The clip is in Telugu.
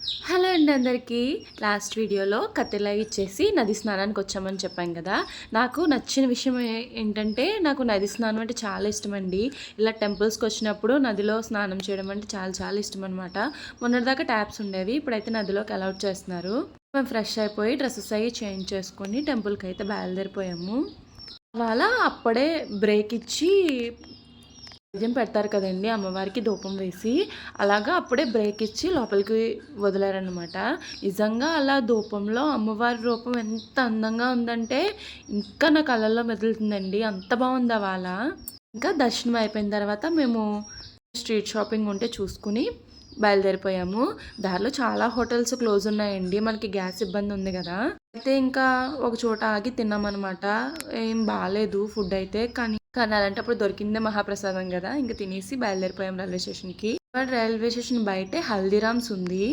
హలో అండి అందరికీ. లాస్ట్ వీడియోలో కథెలా ఇచ్చేసి నది స్నానానికి వచ్చామని చెప్పాం కదా. నాకు నచ్చిన విషయం ఏంటంటే నాకు నది స్నానం అంటే చాలా ఇష్టమండి. ఇలా టెంపుల్స్కి వచ్చినప్పుడు నదిలో స్నానం చేయడం అంటే చాలా చాలా ఇష్టం అనమాట. మొన్నటిదాకా ట్యాప్స్ ఉండేవి, ఇప్పుడైతే నదిలోకి అలౌట్ చేస్తున్నారు. మేము ఫ్రెష్ అయిపోయి డ్రెస్సెస్ అవి చేంజ్ చేసుకొని టెంపుల్కి అయితే బయలుదేరిపోయాము. వాళ్ళ అప్పుడే బ్రేక్ ఇచ్చి నైవేద్యం పెడతారు కదండి అమ్మవారికి ధూపం వేసి, అలాగా అప్పుడే బ్రేక్ ఇచ్చి లోపలికి వదిలారనమాట. నిజంగా అలా ధూపంలో అమ్మవారి రూపం ఎంత అందంగా ఉందంటే ఇంకా నా కళ్ళల్లో మెదులుతుందండి, అంత బాగుంది వాళ్ళ. ఇంకా దర్శనం అయిపోయిన తర్వాత మేము స్ట్రీట్ షాపింగ్ ఉంటే చూసుకుని బయలుదేరిపోయాము. దారిలో చాలా హోటల్స్ క్లోజ్ ఉన్నాయండి, మనకి గ్యాస్ ఇబ్బంది ఉంది కదా. అయితే ఇంకా ఒక చోట ఆగి తిన్నామన్నమాట. ఏం బాగాలేదు ఫుడ్ అయితే, కానీ అలాంటప్పుడు దొరికిందే మహాప్రసాదం కదా, ఇంకా తినేసి బయలుదేరిపోయాం రైల్వే స్టేషన్కి. రైల్వే స్టేషన్ బయటే హల్దీరామ్స్ ఉంది.